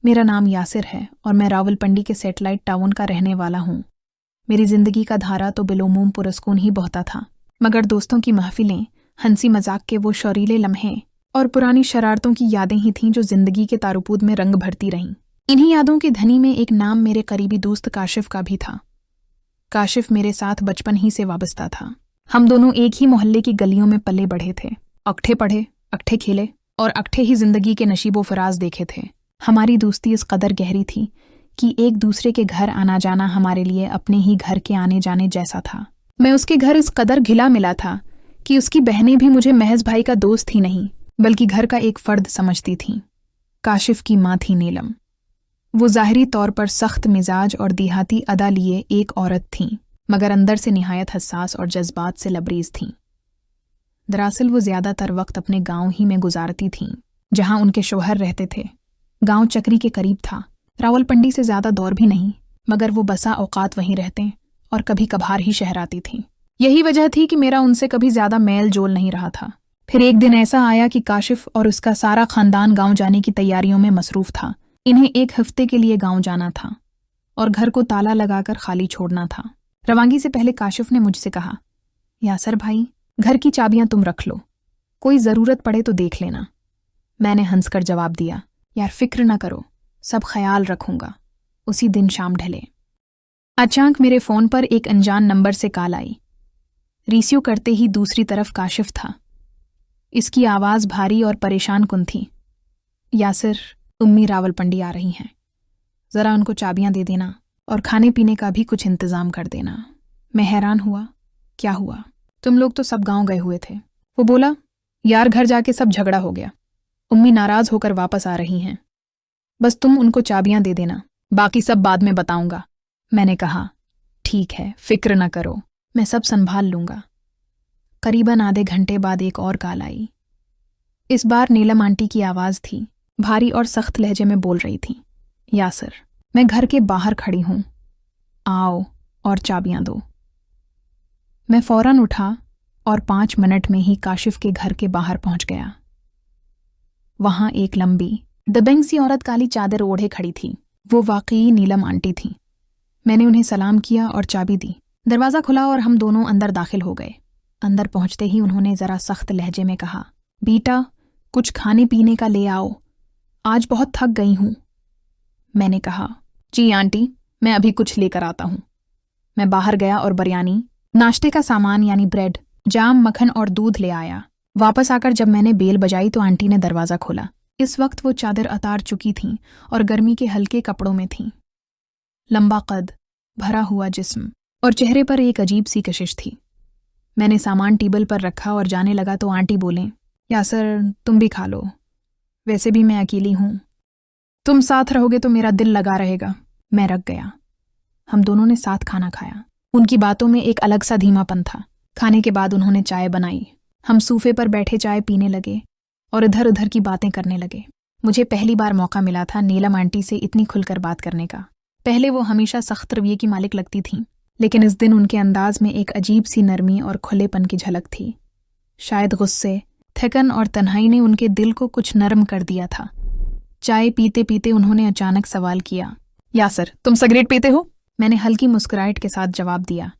मेरा नाम यासिर है और मैं रावलपिंडी के सैटेलाइट टाउन का रहने वाला हूँ। मेरी जिंदगी का धारा तो बिलोमूम पुरस्कून ही बहता था, मगर दोस्तों की महफिलें, हंसी मजाक के वो शौरीले लम्हे और पुरानी शरारतों की यादें ही थीं जो जिंदगी के तारुपूद में रंग भरती रहीं। इन्हीं यादों के धनी में एक नाम मेरे करीबी दोस्त काशिफ का भी था। काशिफ मेरे साथ बचपन ही से वाबस्ता था। हम दोनों एक ही मोहल्ले की गलियों में पले बढ़े थे। अक्ठे पढ़े, अक्ठे खेले और अक्ठे ही जिंदगी के नशीबो फराज देखे थे। हमारी दोस्ती इस कदर गहरी थी कि एक दूसरे के घर आना जाना हमारे लिए अपने ही घर के आने जाने जैसा था। मैं उसके घर इस कदर घिला मिला था कि उसकी बहनें भी मुझे महज भाई का दोस्त ही नहीं बल्कि घर का एक फर्द समझती थीं। काशिफ की माँ थी नीलम। वो ज़ाहिरी तौर पर सख्त मिजाज और देहाती अदा लिए एक औरत थीं, मगर अंदर से निहायत हसास और जज्बात से लबरेज थीं। दरअसल वो ज़्यादातर वक्त अपने गांव ही में गुजारती थीं, जहां उनके शौहर रहते थे। गांव चक्री के करीब था, रावलपिंडी से ज़्यादा दूर भी नहीं, मगर वो बसा औकात वहीं रहते और कभी कभार ही शहर आती थीं। यही वजह थी कि मेरा उनसे कभी ज़्यादा मेल जोल नहीं रहा था। फिर एक दिन ऐसा आया कि काशिफ और उसका सारा खानदान गांव जाने की तैयारियों में मसरूफ था। इन्हें एक हफ्ते के लिए गांव जाना था और घर को ताला लगाकर खाली छोड़ना था। रवांगी से पहले काशिफ ने मुझसे कहा, यासर भाई, घर की चाबियां तुम रख लो, कोई ज़रूरत पड़े तो देख लेना। मैंने हंसकर जवाब दिया, यार फिक्र न करो, सब ख्याल रखूंगा। उसी दिन शाम ढले। अचानक मेरे फ़ोन पर एक अनजान नंबर से कॉल आई। रिसीव करते ही दूसरी तरफ काशिफ था। इसकी आवाज़ भारी और परेशान कुन थी। यासिर, उम्मी रावलपिंडी आ रही हैं, ज़रा उनको चाबियां दे देना और खाने पीने का भी कुछ इंतज़ाम कर देना। मैं हैरान हुआ, क्या हुआ? तुम लोग तो सब गांव गए हुए थे। वो बोला, यार घर जाके सब झगड़ा हो गया, उम्मी नाराज़ होकर वापस आ रही हैं, बस तुम उनको चाबियां दे देना, बाकी सब बाद में बताऊंगा। मैंने कहा, ठीक है, फिक्र न करो, मैं सब संभाल लूंगा। करीबन आधे घंटे बाद एक और कॉल आई। इस बार नीलम आंटी की आवाज़ थी, भारी और सख्त लहजे में बोल रही थी, यासिर, मैं घर के बाहर खड़ी हूं, आओ और चाबियां दो। मैं फौरन उठा और 5 मिनट में ही काशिफ के घर के बाहर पहुंच गया। वहां एक लंबी दबंग सी औरत काली चादर ओढ़े खड़ी थी। वो वाकई नीलम आंटी थी। मैंने उन्हें सलाम किया और चाबी दी। दरवाज़ा खुला और हम दोनों अंदर दाखिल हो गए। अंदर पहुंचते ही उन्होंने ज़रा सख्त लहजे में कहा, बेटा, कुछ खाने पीने का ले आओ, आज बहुत थक गई हूं। मैंने कहा, जी आंटी, मैं अभी कुछ लेकर आता हूं। मैं बाहर गया और बिरयानी, नाश्ते का सामान यानी ब्रेड, जाम, मक्खन और दूध ले आया। वापस आकर जब मैंने बेल बजाई तो आंटी ने दरवाज़ा खोला। इस वक्त वो चादर उतार चुकी थीं और गर्मी के हल्के कपड़ों में थीं। लंबा कद, भरा हुआ जिस्म और चेहरे पर एक अजीब सी कशिश थी। मैंने सामान टेबल पर रखा और जाने लगा तो आंटी बोलें, यासर, तुम भी खा लो, वैसे भी मैं अकेली हूं, तुम साथ रहोगे तो मेरा दिल लगा रहेगा। मैं रख गया। हम दोनों ने साथ खाना खाया। उनकी बातों में एक अलग सा धीमापन था। खाने के बाद उन्होंने चाय बनाई। हम सूफे पर बैठे चाय पीने लगे और इधर उधर की बातें करने लगे। मुझे पहली बार मौका मिला था नीलम आंटी से इतनी खुलकर बात करने का। पहले वो हमेशा सख्त रवैये की मालिक लगती थीं, लेकिन इस दिन उनके अंदाज में एक अजीब सी नरमी और खुलेपन की झलक थी। शायद गुस्से, थकन और तन्हाई ने उनके दिल को कुछ नरम कर दिया था। चाय पीते पीते उन्होंने अचानक सवाल किया, यासर, तुम सिगरेट पीते हो? मैंने हल्की मुस्कुराहट के साथ जवाब दिया,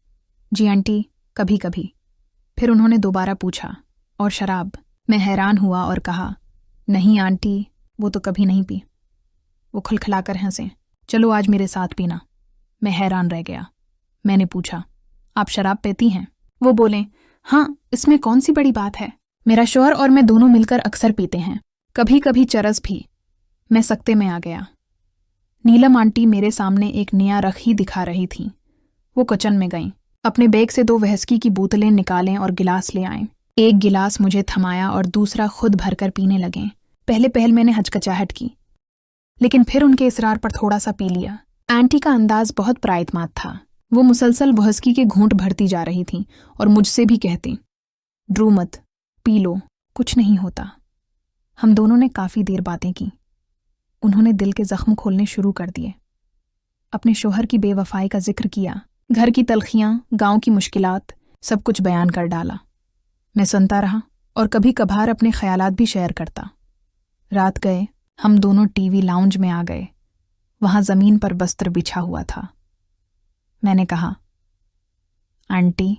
जी आंटी, कभी कभी। फिर उन्होंने दोबारा पूछा, और शराब? मैं हैरान हुआ और कहा, नहीं आंटी, वो तो कभी नहीं पी। वो खिलखिलाकर हंसे, चलो आज मेरे साथ पीना। मैं हैरान रह गया। मैंने पूछा, आप शराब पीती हैं? वो बोले, हाँ, इसमें कौन सी बड़ी बात है, मेरा शौहर और मैं दोनों मिलकर अक्सर पीते हैं, कभी कभी चरस भी। मैं सकते में आ गया। नीलम आंटी मेरे सामने एक नया रख ही दिखा रही थीं। वो किचन में गईं, अपने बैग से 2 व्हिस्की की बोतलें निकालें और गिलास ले आएं। एक गिलास मुझे थमाया और दूसरा खुद भरकर पीने लगें। पहले मैंने हचकचाहट की, लेकिन फिर उनके इसरार पर थोड़ा सा पी लिया। आंटी का अंदाज बहुत प्राइतमाद था। वो मुसलसल व्हिस्की के घूंट भरती जा रही थीं और मुझसे भी कहती, ड्रू मत, पी लो, कुछ नहीं होता। हम दोनों ने काफ़ी देर बातें की। उन्होंने दिल के जख्म खोलने शुरू कर दिए। अपने शौहर की बेवफाई का जिक्र किया, घर की तलखियां, गांव की मुश्किलात, सब कुछ बयान कर डाला। मैं सुनता रहा और कभी कभार अपने ख्यालात भी शेयर करता। रात गए हम दोनों टीवी लाउंज में आ गए। वहां जमीन पर बस्तर बिछा हुआ था। मैंने कहा, आंटी,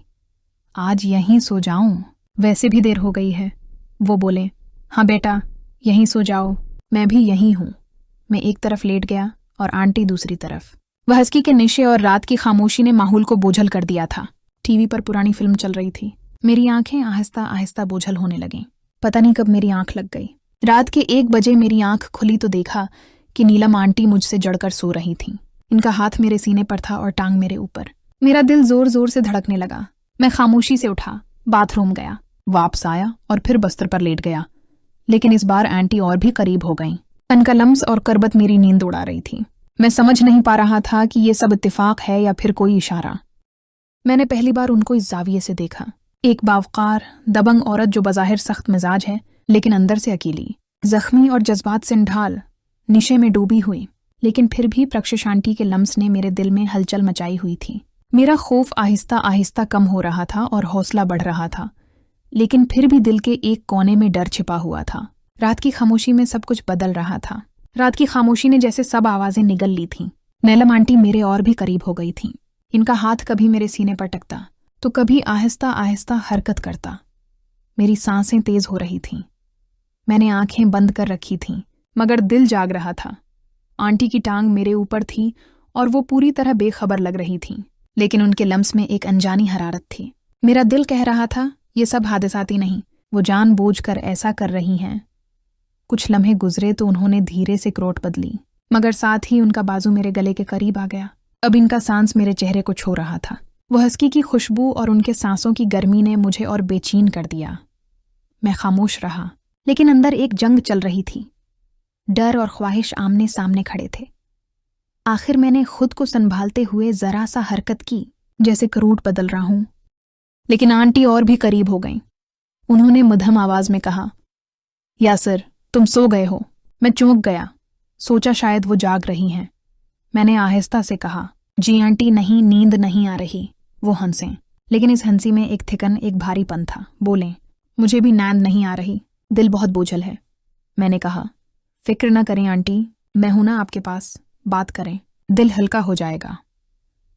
आज यहीं सो जाऊं? वैसे भी देर हो गई है। वो बोले, हाँ बेटा, यहीं सो जाओ, मैं भी यहीं हूं। मैं एक तरफ लेट गया और आंटी दूसरी तरफ। वह हस्की के नशे और रात की खामोशी ने माहौल को बोझल कर दिया था। टीवी पर पुरानी फिल्म चल रही थी। मेरी आंखें आहिस्ता आहिस्ता बोझल होने लगीं। पता नहीं कब मेरी आंख लग गई। रात के 1 बजे मेरी आंख खुली तो देखा कि नीलम आंटी मुझसे जड़कर सो रही थीं। इनका हाथ मेरे सीने पर था और टांग मेरे ऊपर। मेरा दिल जोर जोर से धड़कने लगा। मैं खामोशी से उठा, बाथरूम गया, वापस आया और फिर बस्तर पर लेट गया। लेकिन इस बार आंटी और भी करीब हो गईं। उनका लम्स और करबत मेरी नींद उड़ा रही थी। मैं समझ नहीं पा रहा था कि ये सब इत्तेफाक है या फिर कोई इशारा। मैंने पहली बार उनको इस जाविये से देखा। एक बावकार, दबंग औरत जो बज़ाहिर सख्त मिजाज है लेकिन अंदर से अकेली, जख्मी और जज्बात से ढाल, निशे में डूबी हुई। लेकिन फिर भी प्रक्षिश आंटी के लम्स ने मेरे दिल में हलचल मचाई हुई थी। मेरा खौफ आहिस्ता आहिस्ता कम हो रहा था और हौसला बढ़ रहा था। लेकिन फिर भी दिल के एक कोने में डर छिपा हुआ था। रात की खामोशी में सब कुछ बदल रहा था। रात की खामोशी ने जैसे सब आवाजें निगल ली थीं। नीलम आंटी मेरे और भी करीब हो गई थीं। इनका हाथ कभी मेरे सीने पर टकता तो कभी आहिस्ता आहिस्ता हरकत करता। मेरी सांसें तेज हो रही थीं। मैंने आंखें बंद कर रखी थीं, मगर दिल जाग रहा था। आंटी की टांग मेरे ऊपर थी और वो पूरी तरह बेखबर लग रही थीं, लेकिन उनके लम्स में एक अनजानी हरारत थी। मेरा दिल कह रहा था, ये सब हादसाती नहीं, वो जानबूझकर ऐसा कर रही हैं। कुछ लम्हे गुजरे तो उन्होंने धीरे से क्रोट बदली, मगर साथ ही उनका बाजू मेरे गले के करीब आ गया। अब इनका सांस मेरे चेहरे को छू रहा था। वो हस्की की खुशबू और उनके सांसों की गर्मी ने मुझे और बेचैन कर दिया। मैं खामोश रहा, लेकिन अंदर एक जंग चल रही थी। डर और ख्वाहिश आमने सामने खड़े थे। आखिर मैंने खुद को संभालते हुए जरा सा हरकत की, जैसे करूट बदल रहा हूं। लेकिन आंटी और भी करीब हो गईं। उन्होंने मध्यम आवाज में कहा, यासर, तुम सो गए हो। मैं चौंक गया, सोचा शायद वो जाग रही हैं। मैंने आहिस्ता से कहा, जी आंटी, नहीं, नींद नहीं आ रही। वो हंसें, लेकिन इस हंसी में एक थिकन, एक भारीपन था। बोलें, मुझे भी नींद नहीं आ रही, दिल बहुत बोझल है। मैंने कहा, फिक्र न करें आंटी, मैं हूं ना आपके पास, बात करें, दिल हल्का हो जाएगा।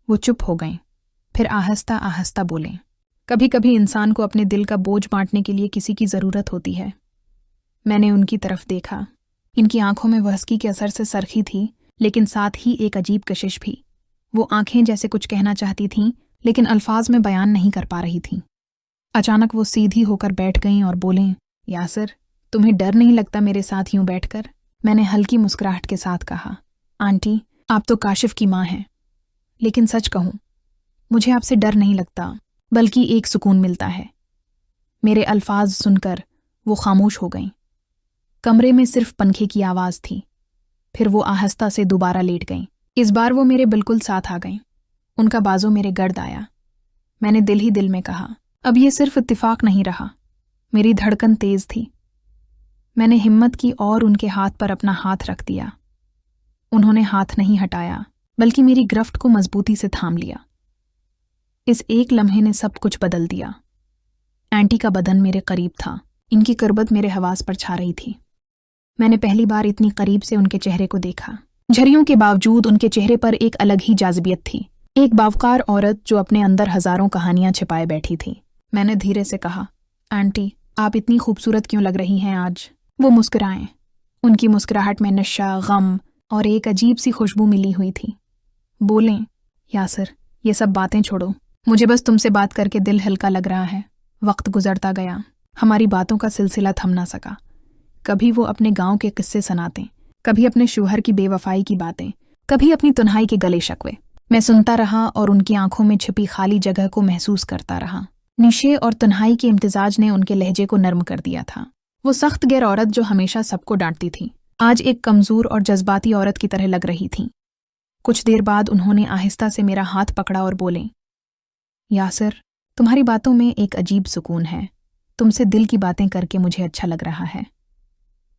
वो चुप हो गईं, फिर आहिस्ता आहिस्ता बोलें, कभी कभी इंसान को अपने दिल का बोझ बांटने के लिए किसी की ज़रूरत होती है। मैंने उनकी तरफ देखा। इनकी आंखों में वहस्की के असर से सरखी थी, लेकिन साथ ही एक अजीब कशिश भी। वो आंखें जैसे कुछ कहना चाहती थीं, लेकिन अल्फाज में बयान नहीं कर पा रही थीं। अचानक वो सीधी होकर बैठ गईं और बोलें, यासर, तुम्हें डर नहीं लगता मेरे साथ यूं बैठकर? मैंने हल्की मुस्कुराहट के साथ कहा, आंटी, आप तो काशिफ की माँ हैं, लेकिन सच कहूं, मुझे आपसे डर नहीं लगता, बल्कि एक सुकून मिलता है। मेरे अल्फाज सुनकर वो खामोश हो गईं। कमरे में सिर्फ पंखे की आवाज थी। फिर वो आहिस्ता से दोबारा लेट गईं। इस बार वो मेरे बिल्कुल साथ आ गईं। उनका बाजू मेरे गर्द आया। मैंने दिल ही दिल में कहा, अब ये सिर्फ इत्तिफाक नहीं रहा। मेरी धड़कन तेज थी। मैंने हिम्मत की और उनके हाथ पर अपना हाथ रख दिया। उन्होंने हाथ नहीं हटाया, बल्कि मेरी गिरफ्त को मजबूती से थाम लिया। इस एक लम्हे ने सब कुछ बदल दिया। आंटी का बदन मेरे करीब था। इनकी करबत मेरे हवास पर छा रही थी। मैंने पहली बार इतनी करीब से उनके चेहरे को देखा। झरियों के बावजूद उनके चेहरे पर एक अलग ही जाज़बियत थी। एक बावकार औरत जो अपने अंदर हजारों कहानियां छिपाए बैठी थी। मैंने धीरे से कहा, आंटी, आप इतनी खूबसूरत क्यों लग रही हैं आज? वो मुस्कुराएं। उनकी मुस्कुराहट में नशा, गम और एक अजीब सी खुशबू मिली हुई थी। बोलें, यासर, ये सब बातें छोड़ो, मुझे बस तुमसे बात करके दिल हल्का लग रहा है। वक्त गुजरता गया, हमारी बातों का सिलसिला थम ना सका। कभी वो अपने गांव के किस्से सुनाते, कभी अपने शौहर की बेवफाई की बातें, कभी अपनी तन्हाई के गले शिकवे। मैं सुनता रहा और उनकी आंखों में छिपी खाली जगह को महसूस करता रहा। निशे और तन्हाई के इम्तिजाज ने उनके लहजे को नर्म कर दिया था। वो सख्त गैर औरत जो हमेशा सबको डांटती थी, आज एक कमजोर और जज्बाती औरत की तरह लग रही थी। कुछ देर बाद उन्होंने आहिस्ता से मेरा हाथ पकड़ा और बोले, यासर, तुम्हारी बातों में एक अजीब सुकून है। तुमसे दिल की बातें करके मुझे अच्छा लग रहा है।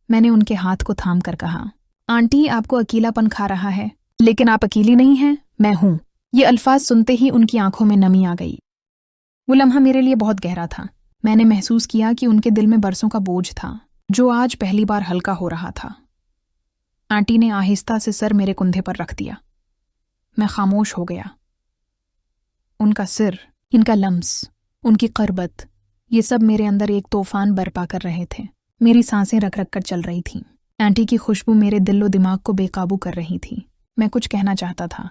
मैंने उनके हाथ को थाम कर कहा, आंटी, आपको अकेलापन खा रहा है, लेकिन आप अकेली नहीं हैं, मैं हूं। ये अल्फाज सुनते ही उनकी आंखों में नमी आ गई। वो लम्हा मेरे लिए बहुत गहरा था। मैंने महसूस किया कि उनके दिल में बरसों का बोझ था, जो आज पहली बार हल्का हो रहा था। आंटी ने आहिस्ता से सर मेरे कंधे पर रख दिया। मैं खामोश हो गया। उनका सिर, इनका लम्स, उनकी करबत, ये सब मेरे अंदर एक तूफान बर्पा कर रहे थे। मेरी सांसें रख रख कर चल रही थीं। आंटी की खुशबू मेरे दिलो दिमाग को बेकाबू कर रही थी। मैं कुछ कहना चाहता था,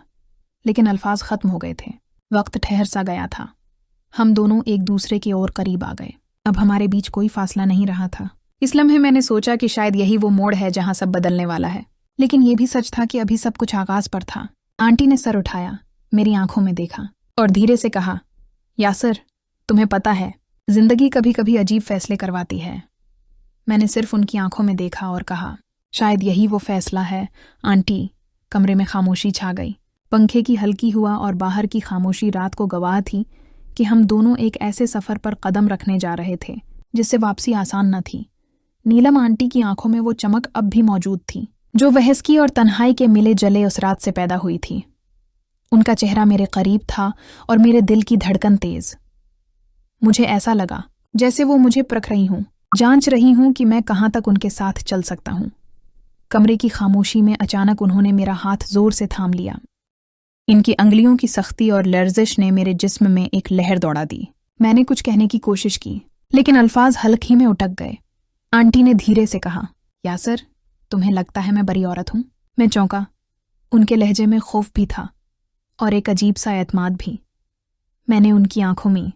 लेकिन अल्फाज खत्म हो गए थे। वक्त ठहर सा गया था। हम दोनों एक दूसरे की ओर करीब आ गए। अब हमारे बीच कोई फासला नहीं रहा था। इस लम्हे मैंने सोचा कि शायद यही वो मोड़ है जहां सब बदलने वाला है। लेकिन यह भी सच था कि अभी सब कुछ आगाज पर था। आंटी ने सर उठाया, मेरी आंखों में देखा और धीरे से कहा, यासर, तुम्हें पता है, जिंदगी कभी कभी अजीब फैसले करवाती है। मैंने सिर्फ उनकी आंखों में देखा और कहा, शायद यही वो फैसला है। आंटी। कमरे में खामोशी छा गई। पंखे की हल्की हुआ और बाहर की खामोशी रात को गवाह थी कि हम दोनों एक ऐसे सफर पर कदम रखने जा रहे थे जिससे वापसी आसान न थी। नीलम आंटी की आंखों में वो चमक अब भी मौजूद थी जो वहस्की और तन्हाई के मिले जले उस रात से पैदा हुई थी। उनका चेहरा मेरे करीब था और मेरे दिल की धड़कन तेज। मुझे ऐसा लगा जैसे वो मुझे परख रही हूं, जांच रही हूं कि मैं कहां तक उनके साथ चल सकता हूं। कमरे की खामोशी में अचानक उन्होंने मेरा हाथ जोर से थाम लिया। इनकी अंगुलियों की सख्ती और लर्जिश ने मेरे जिस्म में एक लहर दौड़ा दी। मैंने कुछ कहने की कोशिश की, लेकिन अल्फाज हल्क ही में उटक गए। आंटी ने धीरे से कहा, यासर, तुम्हें लगता है मैं बड़ी औरत हूं? मैं चौंका। उनके लहजे में खौफ भी था और एक अजीब सा एतमाद भी। मैंने उनकी आंखों में